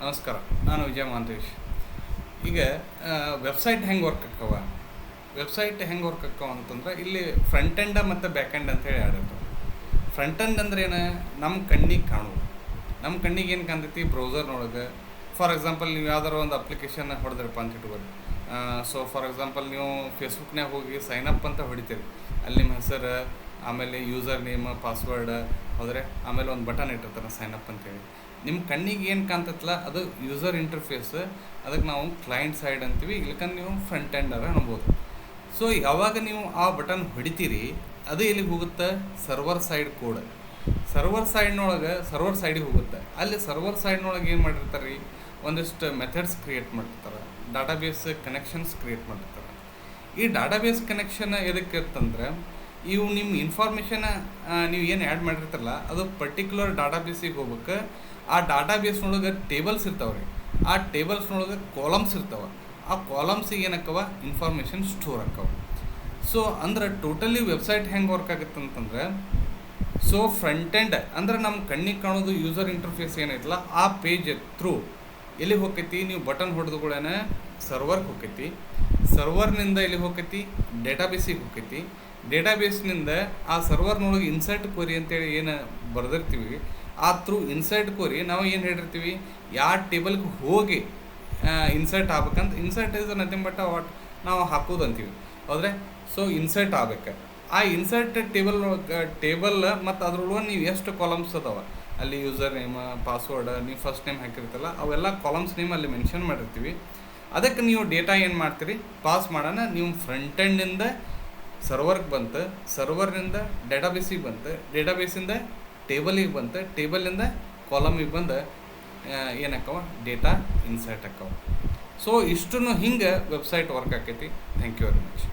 ನಮಸ್ಕಾರ. ನಾನು ವಿಜಯ ಮಹಾಂತೇಶ್. ಈಗ ವೆಬ್ಸೈಟ್ ಹೆಂಗೆ ವರ್ಕ್ ಆಕ್ಕವ ಅಂತಂದ್ರೆ ಇಲ್ಲಿ ಫ್ರಂಟ್ ಎಂಡ್ ಮತ್ತು ಬ್ಯಾಕ್ ಎಂಡ್ ಅಂತೇಳಿ ಆಡಿರ್ತಾವೆ. ಫ್ರಂಟ್ ಎಂಡ್ ಅಂದ್ರೆ ಏನು? ನಮ್ಮ ಕಣ್ಣಿಗೆ ಕಾಣುವುದು. ನಮ್ಮ ಕಣ್ಣಿಗೆ ಏನು ಕಾಣ್ತೈತಿ? ಬ್ರೌಸರ್ನೊಳಗೆ ಫಾರ್ ಎಕ್ಸಾಂಪಲ್ ನೀವು ಯಾವ್ದಾರು ಒಂದು ಅಪ್ಲಿಕೇಶನ್ ಹೊಡೆದ್ರಪ್ಪ ಅಂತ ಇಟ್ಕೊಳ್ಳಿ. ಸೊ ಫಾರ್ ಎಕ್ಸಾಂಪಲ್ ನೀವು ಫೇಸ್ಬುಕ್ನಾಗ ಹೋಗಿ ಸೈನಪ್ ಅಂತ ಹೊಡಿತೀರಿ. ಅಲ್ಲಿ ನಿಮ್ಮ ಹೆಸರು, ಆಮೇಲೆ ಯೂಸರ್ ನೇಮ್, ಪಾಸ್ವರ್ಡ್ ಹೋದರೆ ಆಮೇಲೆ ಒಂದು ಬಟನ್ ಇಟ್ಟಿರ್ತಾರೆ ಸೈನಪ್ ಅಂತೇಳಿ. ನಿಮ್ಮ ಕಣ್ಣಿಗೆ ಏನು ಕಾಣ್ತೈತಲ್ಲ ಅದು ಯೂಸರ್ ಇಂಟರ್ಫೇಸ್. ಅದಕ್ಕೆ ನಾವು ಕ್ಲೈಂಟ್ ಸೈಡ್ ಅಂತೀವಿ, ಇಲ್ಲಕಂದ್ರೆ ನೀವು ಫ್ರಂಟ್ ಎಂಡರ ಅನ್ಬೋದು. ಸೊ ಯಾವಾಗ ನೀವು ಆ ಬಟನ್ ಹೊಡಿತೀರಿ ಅದು ಎಲ್ಲಿಗೆ ಹೋಗುತ್ತೆ? Server side code. ಸರ್ವರ್ ಸೈಡಿಗೆ ಹೋಗುತ್ತೆ. ಅಲ್ಲಿ ಸರ್ವರ್ ಸೈಡ್ನೊಳಗೆ ಏನು ಮಾಡಿರ್ತಾರೆ ರೀ, ಒಂದಿಷ್ಟು ಮೆಥಡ್ಸ್ ಕ್ರಿಯೇಟ್ ಮಾಡಿರ್ತಾರೆ, ಡಾಟಾಬೇಸ್ ಕನೆಕ್ಷನ್ಸ್ ಕ್ರಿಯೇಟ್ ಮಾಡಿರ್ತಾರೆ. ಈ ಡಾಟಾಬೇಸ್ ಕನೆಕ್ಷನ್ ಎದಕ್ಕೆ ಇರ್ತಂದ್ರೆ, ಇವು ನಿಮ್ಮ ಇನ್ಫಾರ್ಮೇಷನ್ ನೀವು ಏನು ಆ್ಯಡ್ ಮಾಡಿರ್ತಾರಲ್ಲ ಅದು ಪರ್ಟಿಕ್ಯುಲರ್ ಡಾಟಾಬೇಸಿಗೆ ಹೋಗ್ಬೇಕು. ಆ ಡಾಟಾಬೇಸ್ನೊಳಗೆ ಟೇಬಲ್ಸ್ ಇರ್ತಾವೆ ರೀ. ಆ ಟೇಬಲ್ಸ್ನೊಳಗೆ ಕಾಲಮ್ಸ್ ಇರ್ತಾವೆ. ಆ ಕಾಲಮ್ಸಿಗೆ ಏನಕ್ಕವ? ಇನ್ಫಾರ್ಮೇಷನ್ ಸ್ಟೋರ್ ಆಕ್ಕವ. ಸೊ ಅಂದ್ರೆ ಟೋಟಲಿ ವೆಬ್ಸೈಟ್ ಹೆಂಗೆ ವರ್ಕ್ ಆಗುತ್ತೆ ಅಂತಂದ್ರೆ, ಸೊ ಫ್ರಂಟ್ ಎಂಡ್ ಅಂದ್ರೆ ನಮ್ಮ ಕಣ್ಣಿಗೆ ಕಾಣೋದು ಯೂಸರ್ ಇಂಟರ್ಫೇಸ್ ಏನೈತಲ್ಲ ಆ ಪೇಜ್ ಥ್ರೂ ಎಲ್ಲಿಗೆ ಹೋಗ್ತೈತಿ? ನೀವು ಬಟನ್ ಹೊಡೆದುಗಳೇನೆ ಸರ್ವರ್ಗೆ ಹೋಗ್ತೈತಿ. ಸರ್ವರ್ನಿಂದ ಎಲ್ಲಿಗೆ ಹೋಗ್ತೈತಿ? ಡೇಟಾಬೇಸಿಗೆ ಹೋಗ್ತೈತಿ. ಡೇಟಾಬೇಸ್ನಿಂದ ಆ ಸರ್ವರ್ನೊಳಗೆ ಇನ್ಸರ್ಟ್ ಕ್ವರಿ ಅಂತೇಳಿ ಏನು ಬರೆದಿರ್ತೀವಿ, ಆ ಥ್ರೂ ಇನ್ಸರ್ಟ್ ಕ್ವರಿ ನಾವು ಏನು ಹೇಳಿರ್ತೀವಿ, ಯಾವ ಟೇಬಲ್ಗೆ ಹೋಗಿ ಇನ್ಸರ್ಟ್ ಆಗ್ಬೇಕಂತ. Insert is nothing but what ನಾವು ಹಾಕೋದು ಅಂತೀವಿ, ಹೌದ್ರೆ? ಸೊ ಇನ್ಸರ್ಟ್ ಆಗ್ಬೇಕು. ಆ ಇನ್ಸರ್ಟ್ ಟೇಬಲ್ ಮತ್ತು ಅದ್ರೊಳಗೆ ನೀವು ಎಷ್ಟು ಕಾಲಮ್ಸ್ ಅದಾವೆ ಅಲ್ಲಿ, ಯೂಸರ್ ನೇಮ್, ಪಾಸ್ವರ್ಡ್, ನೀವು ಫಸ್ಟ್ ನೇಮ್ ಹಾಕಿರ್ತಲ್ಲ ಅವೆಲ್ಲ ಕಾಲಮ್ಸ್ ನೇಮ್ ಅಲ್ಲಿ ಮೆನ್ಷನ್ ಮಾಡಿರ್ತೀವಿ. ಅದಕ್ಕೆ ನೀವು ಡೇಟಾ ಏನು ಮಾಡ್ತೀರಿ? ಪಾಸ್ ಮಾಡೋಣ. ನೀವು ಫ್ರಂಟ್ ಎಂಡಿಂದ ಸರ್ವರ್ಗೆ ಬಂತು, ಸರ್ವರ್ನಿಂದ ಡೇಟಾಬೇಸಿಗೆ ಬಂತು, ಡೇಟಾಬೇಸಿಂದ ಟೇಬಲಿಗೆ ಬಂತು, ಟೇಬಲಿಂದ ಕಾಲಮಿಗೆ ಬಂದು ಏನಕ್ಕವ? ಡೇಟಾ ಇನ್ಸರ್ಟ್ ಆಕ್ಕವ. ಸೊ ಇಷ್ಟು ಹಿಂಗೆ ವೆಬ್ಸೈಟ್ ವರ್ಕ್ ಆಕೈತಿ. Thank you very much.